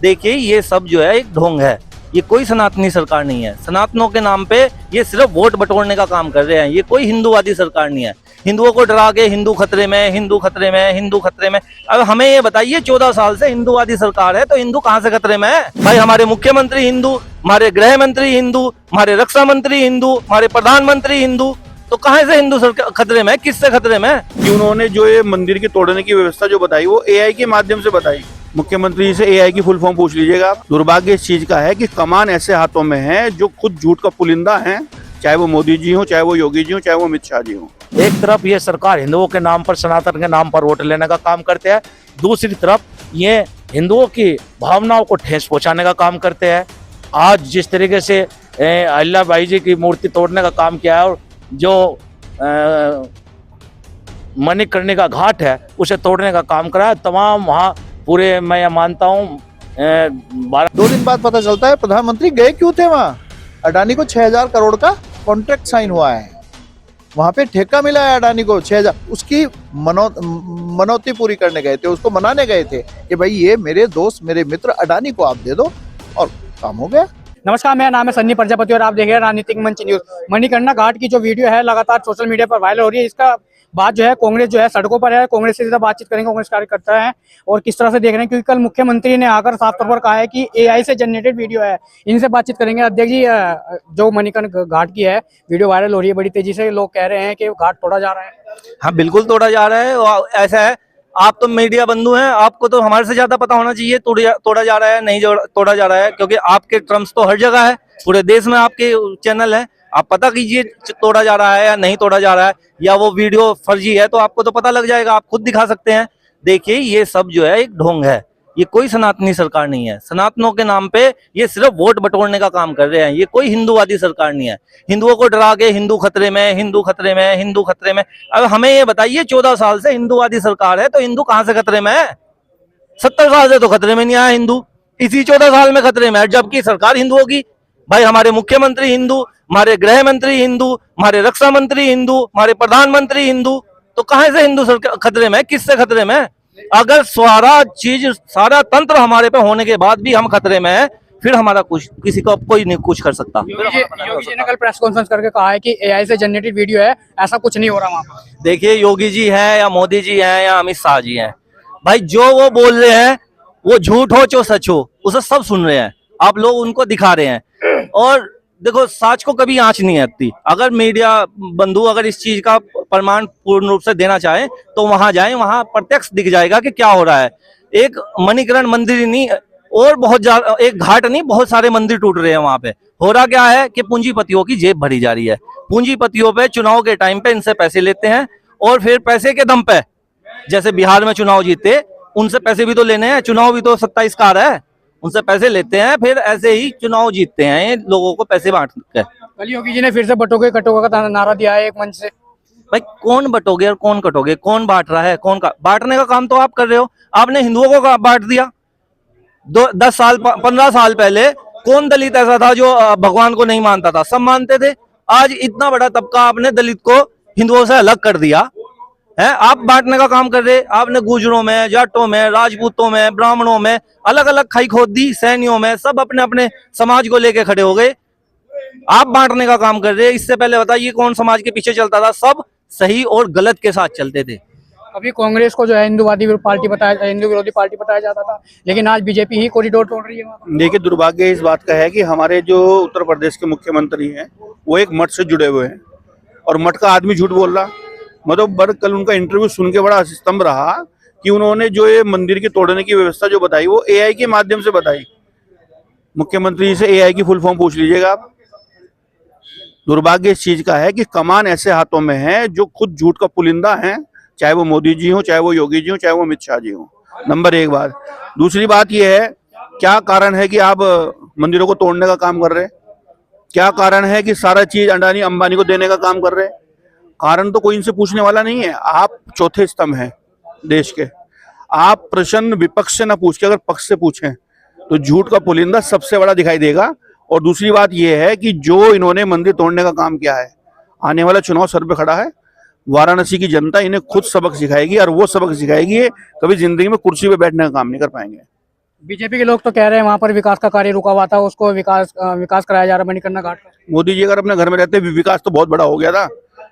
देखिए ये सब जो है एक ढोंग है, ये कोई सनातनी सरकार नहीं है। सनातनों के नाम पे ये सिर्फ वोट बटोरने का काम कर रहे हैं, ये कोई हिंदूवादी सरकार नहीं है। हिंदुओं को डरा के हिंदू खतरे में, हिंदू खतरे में, हिंदू खतरे में। अब हमें ये बताइए 14 साल से हिंदूवादी सरकार है तो हिंदू कहाँ से खतरे में है? भाई हमारे मुख्यमंत्री हिंदू, हमारे गृह मंत्री हिंदू, हमारे रक्षा मंत्री हिंदू, हमारे प्रधानमंत्री हिंदू, तो कहाँ से हिंदू खतरे में? किससे खतरे में? कि उन्होंने जो ये मंदिर की तोड़ने की व्यवस्था जो बताई वो एआई के माध्यम से बताई। मुख्यमंत्री से एआई की फुल फॉर्म पूछ लीजिएगा आप। दुर्भाग्य इस चीज का है कि कमान ऐसे हाथों में है जो खुद झूठ का पुलिंदा है, चाहे वो मोदी जी हो, चाहे वो योगी जी हो, चाहे वो अमित शाह जी हो। एक तरफ ये सरकार हिंदुओं के नाम पर, सनातन के नाम पर वोट लेने का काम करते हैं, दूसरी तरफ ये हिंदुओं की भावनाओं को ठेस पहुंचाने का काम करते हैं। आज जिस तरीके से अल्लाह भाई जी की मूर्ति तोड़ने का काम किया है और जो मणिकर्णिका घाट है उसे तोड़ने का काम करा है, तमाम वहाँ पूरे मैं मानता हूँ 2 दिन बाद पता चलता है प्रधानमंत्री गए क्यों थे वहाँ। अडानी को 6000 करोड़ का कॉन्ट्रैक्ट साइन हुआ है, वहां पे ठेका मिला है अडानी को 6000, उसकी मनौती पूरी करने गए थे, उसको मनाने गए थे कि भाई ये मेरे दोस्त, मेरे मित्र अडानी को आप दे दो, और काम हो गया। नमस्कार, मेरा नाम है सन्नी प्रजापति और आप देख रहे हैं राजनीतिक मंच न्यूज। मणिकर्णिका घाट की जो वीडियो है लगातार सोशल मीडिया पर वायरल हो रही है। इसका बात जो है कांग्रेस जो है सड़कों पर है, कांग्रेस से सीधा बातचीत करेंगे, कांग्रेस कार्यकर्ता हैं और किस तरह से देख रहे हैं, क्योंकि कल मुख्यमंत्री ने आकर साफ तौर पर कहा है कि एआई से जनरेटेड वीडियो है। इनसे बातचीत करेंगे। अध्यक्ष जी, जो मणिकर्णिका घाट की है वीडियो वायरल हो रही है बड़ी तेजी से, लोग कह रहे हैं कि घाट तोड़ा जा रहा है। हाँ बिल्कुल तोड़ा जा रहा है। ऐसा है, आप तो मीडिया बंधु हैं, आपको तो हमारे से ज्यादा पता होना चाहिए तोड़ा जा रहा है नहीं तोड़ा जा रहा है, क्योंकि आपके ट्रम्प्स तो हर जगह है, पूरे देश में आपके चैनल है। आप पता कीजिए तोड़ा जा रहा है या नहीं तोड़ा जा रहा है, या वो वीडियो फर्जी है, तो आपको तो पता लग जाएगा, आप खुद दिखा सकते हैं। देखिए ये सब जो है एक ढोंग है, ये कोई सनातनी सरकार नहीं है। सनातनों के नाम पे ये सिर्फ वोट बटोरने का काम कर रहे हैं, ये कोई हिंदूवादी सरकार नहीं है। हिंदुओं को डरा के हिंदू खतरे में, हिंदू खतरे में, हिंदू खतरे में। अब हमें ये बताइए 14 साल से हिंदूवादी सरकार है तो हिंदू कहाँ से खतरे में है? 70 साल से तो खतरे में नहीं आया हिंदू, इसी 14 साल में खतरे में है, जबकि सरकार हिंदुओं की। भाई हमारे मुख्यमंत्री हिंदू, हमारे गृह मंत्री हिंदू, हमारे रक्षा मंत्री हिंदू, हमारे प्रधानमंत्री हिंदू, तो कहाँ से हिंदू खतरे में? किससे खतरे में? अगर सारा चीज, सारा तंत्र हमारे पे होने के बाद भी हम खतरे में है, फिर हमारा कुछ, किसी को कोई नहीं कुछ कर सकता। योगी जी ने कल प्रेस कॉन्फ्रेंस करके कहा है कि एआई से जनरेटेड वीडियो है, ऐसा कुछ नहीं हो रहा वहाँ पर। देखिए योगी जी हैं या मोदी जी हैं या अमित शाह जी हैं, भाई जो वो बोल रहे हैं वो झूठ हो चाहे सच हो, उसे सब सुन रहे हैं, आप लोग उनको दिखा रहे हैं। और देखो सच को कभी आंच नहीं आती। अगर मीडिया बंधु अगर इस चीज का प्रमाण पूर्ण रूप से देना चाहे तो वहां जाएं, वहां प्रत्यक्ष दिख जाएगा कि क्या हो रहा है। एक मणिकर्ण मंदिर ही नहीं और बहुत ज्यादा, एक घाट नहीं, बहुत सारे मंदिर टूट रहे हैं वहां पे। हो रहा क्या है कि पूंजीपतियों की जेब भरी जा रही है। पूंजीपतियों पे चुनाव के टाइम पे इनसे पैसे लेते हैं और फिर पैसे के दम पे, जैसे बिहार में चुनाव जीते, उनसे पैसे भी तो लेने हैं, चुनाव भी तो 27 का आ रहा है, उनसे पैसे लेते हैं, फिर ऐसे ही चुनाव जीतते हैं लोगों को पैसे बांट के। कल योगी जी ने फिर से बटोगे कटोगे का नारा दिया है एक मंच से। भाई कौन बटोगे और कौन कटोगे? कौन बांट रहा है? कौन का बांटने का काम तो आप कर रहे हो। आपने हिंदुओं को बांट दिया। 10 साल 15 साल पहले कौन दलित ऐसा था जो भगवान को नहीं मानता था? सब मानते थे। आज इतना बड़ा तबका आपने दलित को हिंदुओं से अलग कर दिया है। आप बांटने का काम कर रहे। आपने गुजरों में, जाटों में, राजपूतों में, ब्राह्मणों में अलग अलग खाई खोद दी, सैनियों में, सब अपने अपने समाज को लेके खड़े हो गए। आप बांटने का काम कर रहे। इससे पहले बताइए कौन समाज के पीछे चलता था? सब सही और गलत के साथ चलते थे। अभी कांग्रेस को जो है हिंदूवादी पार्टी बताया, हिंदू विरोधी पार्टी बताया जाता था, लेकिन आज बीजेपी ही कॉरिडोर तोड़ रही है। देखिए दुर्भाग्य इस बात का है कि हमारे जो उत्तर प्रदेश के मुख्यमंत्री हैं वो एक मठ से जुड़े हुए हैं और मठ का आदमी झूठ बोल रहा। मतलब कल उनका इंटरव्यू सुन के बड़ा स्तंभ रहा कि उन्होंने जो ये मंदिर की तोड़ने की व्यवस्था जो बताई वो एआई के माध्यम से बताई। मुख्यमंत्री से एआई की फुल फॉर्म पूछ लीजिएगा आप। दुर्भाग्य इस चीज का है कि कमान ऐसे हाथों में है जो खुद झूठ का पुलिंदा है, चाहे वो मोदी जी हो, चाहे वो योगी जी हो, चाहे वो अमित शाह जी हो। नंबर 1 बात। दूसरी बात यह है, क्या कारण है कि आप मंदिरों को तोड़ने का काम कर रहे हैं? क्या कारण है कि सारा चीज अडानी अंबानी को देने का काम कर रहे हैं? कारण तो कोई इनसे पूछने वाला नहीं है। आप चौथे स्तंभ हैं देश के। आप प्रश्न विपक्ष से ना पूछ के अगर पक्ष से पूछें तो झूठ का पुलिंदा सबसे बड़ा दिखाई देगा। और दूसरी बात यह है कि जो इन्होंने मंदिर तोड़ने का काम किया है, आने वाला चुनाव सर पे खड़ा है। वाराणसी की जनता इन्हें खुद सबक सिखाएगी और वो सबक सिखाएगी, कभी जिंदगी में कुर्सी पे बैठने का काम नहीं कर पाएंगे। बीजेपी के लोग तो कह रहे हैं वहाँ पर विकास का कार्य रुका हुआ था, उसको विकास कराया जा रहा है मणिकर्णिका घाट का। मोदी जी अगर अपने घर में रहते विकास तो बहुत बड़ा हो गया था।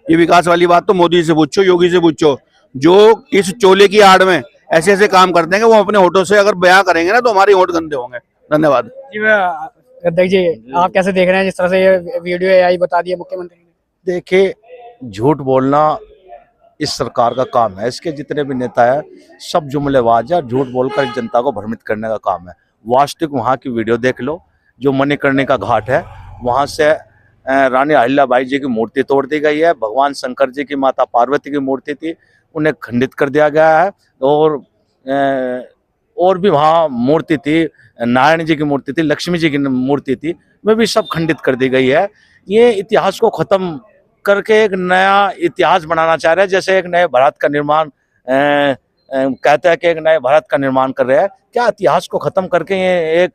ये विकास वाली बात तो मोदी से पूछो, योगी से पूछो, जो इस चोले की आड़ में ऐसे ऐसे काम करते हैं कि वो अपने होठों से अगर बयां करेंगे ना तो हमारे वोट गंदे होंगे। धन्यवाद जी अध्यक्ष जी, आप कैसे देख रहे हैं जिस तरह से ये वीडियो AI बता दिया मुख्यमंत्री ने? देखिए, झूठ बोलना इस सरकार का काम है। इसके जितने भी नेता है सब जुमलेबाज है, झूठ बोलकर जनता को भ्रमित करने का काम है। वास्तविक वहाँ की वीडियो देख लो, जो मणिकर्णिका घाट है वहाँ से रानी अहिल्याबाई जी की मूर्ति तोड़ दी गई है। भगवान शंकर जी की, माता पार्वती की मूर्ति थी, उन्हें खंडित कर दिया गया है। और भी वहाँ मूर्ति थी, नारायण जी की मूर्ति थी, लक्ष्मी जी की मूर्ति थी, वे भी सब खंडित कर दी गई है। ये इतिहास को खत्म करके एक नया इतिहास बनाना चाह रहे हैं, जैसे एक नए भारत का निर्माण कहते हैं कि एक नए भारत का निर्माण कर रहे हैं। क्या इतिहास को खत्म करके ये एक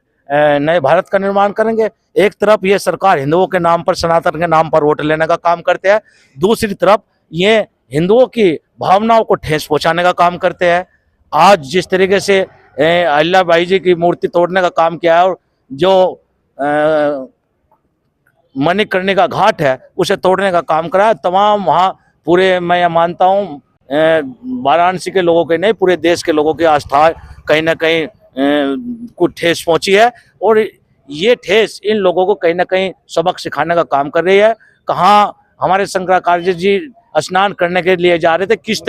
नए भारत का निर्माण करेंगे? एक तरफ ये सरकार हिंदुओं के नाम पर, सनातन के नाम पर वोट लेने का काम करते हैं, दूसरी तरफ ये हिंदुओं की भावनाओं को ठेस पहुंचाने का काम करते हैं। आज जिस तरीके से अहिल्याबाई जी की मूर्ति तोड़ने का काम किया है और जो मणिकर्णिका घाट है उसे तोड़ने का काम करा है, तमाम वहाँ पूरे, मैं ये मानता हूँ वाराणसी के लोगों के नहीं, पूरे देश के लोगों की आस्था कहीं ना कहीं कुछ ठेस पहुंची है। और ये ठेस इन लोगों को कहीं ना कहीं सबक सिखाने का काम कर रही है। कहाँ हमारे शंकराचार्य जी स्नान करने के लिए जा रहे थे, किस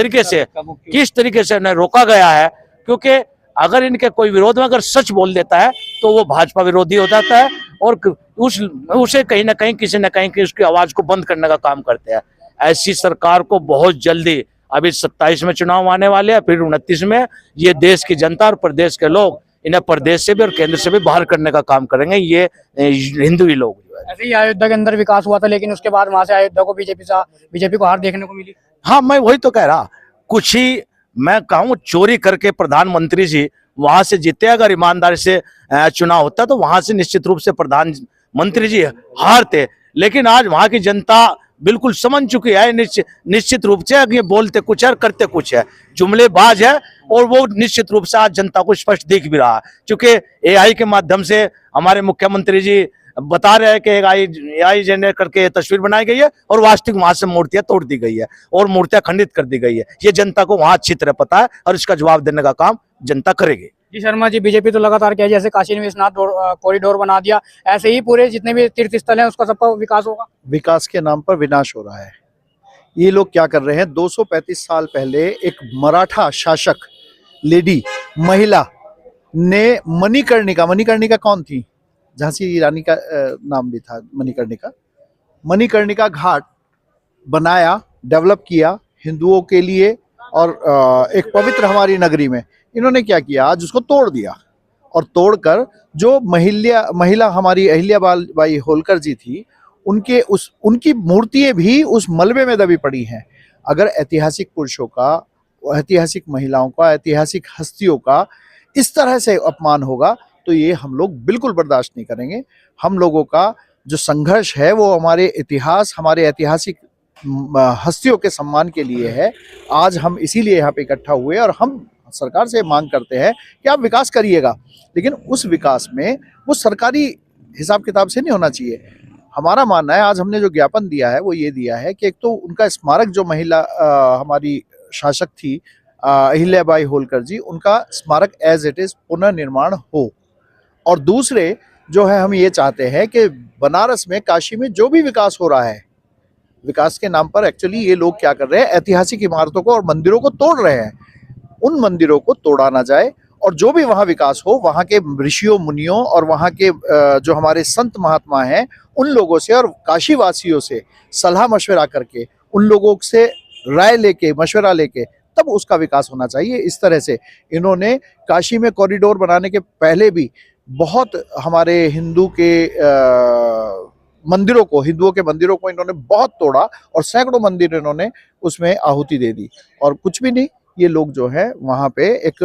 तरीके से उन्हें रोका गया है, क्योंकि अगर इनके कोई विरोध में अगर सच बोल देता है तो वो भाजपा विरोधी हो जाता है और उसे कहीं ना कहीं किसी न कहीं उसकी आवाज को बंद करने का काम करते हैं। ऐसी सरकार को बहुत जल्दी, अभी 27 में चुनाव आने वाले हैं, फिर 29 में ये देश की जनता और प्रदेश के लोग इन्हें प्रदेश से भी और केंद्र से भी बाहर करने का काम करेंगे, ये हिंदू ही लोग। ऐसे ही अयोध्या के अंदर विकास हुआ था, लेकिन उसके बाद वहां से अयोध्या को बीजेपी को हार देखने को मिली। हाँ, मैं वही तो कह रहा, कुछ ही मैं कहूँ चोरी करके प्रधानमंत्री जी वहां से जीते। अगर ईमानदारी से चुनाव होता तो वहां से निश्चित रूप से प्रधानमंत्री जी हारते। लेकिन आज वहां की जनता बिल्कुल समझ चुकी है निश्चित रूप से, ये बोलते कुछ है और करते कुछ है, जुमलेबाज है। और वो निश्चित रूप से आज जनता को स्पष्ट दिख भी रहा है, क्योंकि AI के माध्यम से हमारे मुख्यमंत्री जी बता रहे हैं कि AI जनरेट करके तस्वीर बनाई गई है और वास्तविक वहां से मूर्तियां तोड़ दी गई है और मूर्तियां खंडित कर दी गई है। ये जनता को वहां अच्छी तरह पता है और इसका जवाब देने का काम जनता करेगी। जी शर्मा जी, बीजेपी तो लगातार कह, जैसे काशी विश्वनाथ कॉरिडोर बना दिया, ऐसे ही पूरे जितने भी तीर्थ स्थल हैं उसका सबका विकास होगा। विकास के नाम पर विनाश हो रहा है। ये लोग क्या कर रहे हैं, 235 साल पहले एक मराठा शासक लेडी महिला ने मणिकर्णिका कौन थी, झांसी की रानी का नाम भी था मणिकर्णिका घाट बनाया, डेवलप किया हिंदुओं के लिए और एक पवित्र हमारी नगरी में। इन्होंने क्या किया, आज उसको तोड़ दिया और तोड़कर जो महिला हमारी अहिल्याबाई होलकर जी थी, उनकी मूर्तियां भी उस मलबे में दबी पड़ी हैं। अगर ऐतिहासिक पुरुषों का, ऐतिहासिक महिलाओं का, ऐतिहासिक हस्तियों का इस तरह से अपमान होगा तो ये हम लोग बिल्कुल बर्दाश्त नहीं करेंगे। हम लोगों का जो संघर्ष है वो हमारे इतिहास, हमारे ऐतिहासिक हस्तियों के सम्मान के लिए है। आज हम इसीलिए यहाँ पे इकट्ठा हुए और हम सरकार से मांग करते हैं कि आप विकास करिएगा, लेकिन उस विकास में वो सरकारी हिसाब किताब से नहीं होना चाहिए। हमारा मानना है, आज हमने जो ज्ञापन दिया है वो ये दिया है कि एक तो उनका स्मारक, जो महिला हमारी शासक थी अहिल्याबाई होलकर जी, उनका स्मारक एज इट इज पुनर्निर्माण हो, और दूसरे जो है हम ये चाहते हैं कि बनारस में, काशी में जो भी विकास हो रहा है, विकास के नाम पर एक्चुअली ये लोग क्या कर रहे हैं, ऐतिहासिक इमारतों को और मंदिरों को तोड़ रहे हैं। उन मंदिरों को तोड़ा ना जाए और जो भी वहाँ विकास हो, वहाँ के ऋषियों मुनियों और वहाँ के जो हमारे संत महात्मा हैं उन लोगों से और काशी वासियों से सलाह मशवरा करके, उन लोगों से राय लेके, मशवरा लेके तब उसका विकास होना चाहिए। इस तरह से इन्होंने काशी में कॉरिडोर बनाने के पहले भी बहुत हमारे हिंदुओं के मंदिरों को इन्होंने बहुत तोड़ा और सैकड़ों मंदिर इन्होंने उसमें आहुति दे दी। और कुछ भी नहीं, ये लोग जो है वहाँ पे एक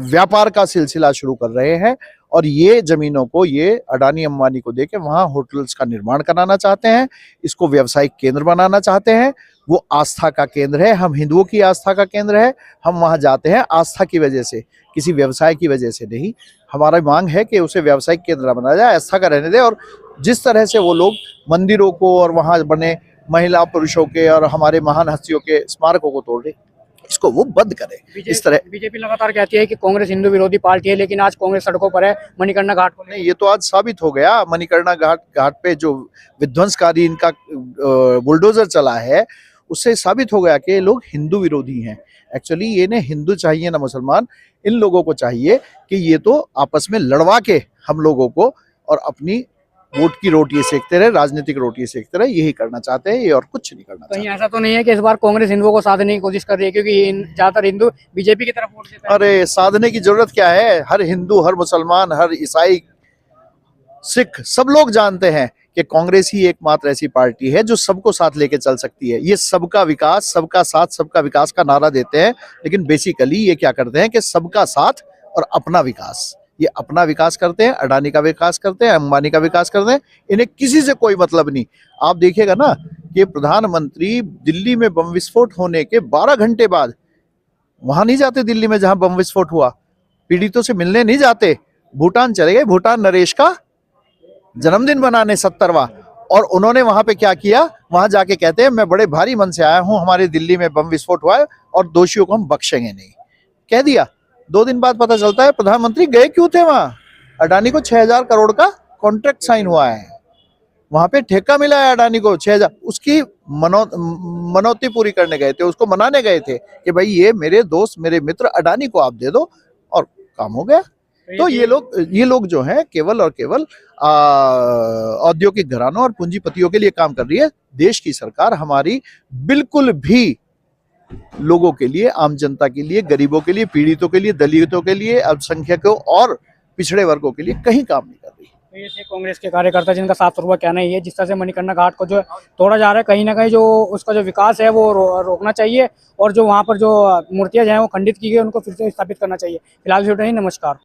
व्यापार का सिलसिला शुरू कर रहे हैं और ये जमीनों को ये अडानी अंबानी को देके वहां होटल्स का निर्माण कराना चाहते हैं, इसको व्यावसायिक केंद्र बनाना चाहते हैं। वो आस्था का केंद्र है, हम हिंदुओं की आस्था का केंद्र है। हम वहां जाते हैं आस्था की वजह से, किसी व्यवसाय की वजह से नहीं। हमारा मांग है कि उसे व्यावसायिक केंद्र बनाया जाए, आस्था का रहने दे। और जिस तरह से वो लोग मंदिरों को और वहां बने महिला पुरुषों के और हमारे महान हस्तियों के स्मारकों को तोड़ रहे, इसको वो बंद करे। इस तरह बीजेपी लगातार कहती है कि कांग्रेस हिंदू विरोधी पार्टी है, लेकिन आज कांग्रेस सड़कों पर है मणिकर्णिका घाट को। नहीं, ये तो आज साबित हो गया। मणिकर्णिका घाट पे जो विध्वंसकारी इनका बुलडोजर चला है, उससे साबित हो गया कि ये लोग हिंदू विरोधी हैं। एक्चुअली ये ना हिंदू चाहिए ना मुसलमान, इन लोगों को चाहिए कि ये तो आपस में लड़वा के हम लोगों को और अपनी वोट की रोटी सेकते रहे, राजनीतिक रोटी सेकते रहे। यही करना चाहते हैं ये, और कुछ नहीं करना कहीं ऐसा तो नहीं है कि इस बार कांग्रेस हिंदुओं को साधने की कोशिश कर रही है, क्योंकि ज्यादातर हिंदू बीजेपी की तरफ वोट देते हैं। अरे साधने की जरूरत क्या है? हर हिंदू, हर मुसलमान, हर ईसाई, सिख, सब लोग जानते हैं कि कांग्रेस ही एकमात्र ऐसी पार्टी है जो सबको साथ लेके चल सकती है। ये सबका विकास, सबका साथ, सबका विकास का नारा देते हैं, लेकिन बेसिकली ये क्या करते हैं कि सबका साथ और अपना विकास। ये अपना विकास करते हैं, अडानी का विकास करते हैं, अंबानी का विकास करते हैं। इन्हें किसी से कोई मतलब नहीं। आप देखिएगा ना कि प्रधानमंत्री दिल्ली में बम विस्फोट होने के 12 घंटे बाद वहां नहीं जाते, दिल्ली में जहां बम विस्फोट हुआ, पीड़ितों से मिलने नहीं जाते, भूटान चले गए। भूटान नरेश का जन्मदिन मनाने 70वां, और उन्होंने वहां पे क्या किया, वहां जाके कहते हैं मैं बड़े भारी मन से आया हूं, हमारे दिल्ली में बम विस्फोट हुआ है और दोषियों को हम बख्शेंगे नहीं, कह दिया। 2 दिन बाद पता चलता है प्रधानमंत्री गए क्यों थे वहां। अडानी को 6000 करोड़ का कॉन्ट्रैक्ट साइन हुआ है, वहां पे ठेका मिला है अडानी को 6000, उसकी मनौती पूरी करने गए थे, उसको मनाने गए थे कि भाई ये मेरे दोस्त, मेरे मित्र अडानी को आप दे दो, और काम हो गया। तो ये लोग जो हैं केवल और केवल औद्योगिक घरानों और पूंजीपतियों के लिए काम कर रही है। देश की सरकार हमारी बिल्कुल भी लोगों के लिए, आम जनता के लिए, गरीबों के लिए, पीड़ितों के लिए, दलितों के लिए, अल्पसंख्यकों और पिछड़े वर्गों के लिए कहीं काम नहीं कर रही। तो ये थे कांग्रेस के कार्यकर्ता, जिनका साफ तौर पर कहना ही है जिस तरह से मणिकर्णिका घाट को जो तोड़ा जा रहा है, कहीं ना कहीं जो उसका जो विकास है वो रोकना चाहिए, और जो वहाँ पर जो मूर्तियां जो हैं वो खंडित की गई उनको फिर से स्थापित करना चाहिए। फिलहाल नमस्कार।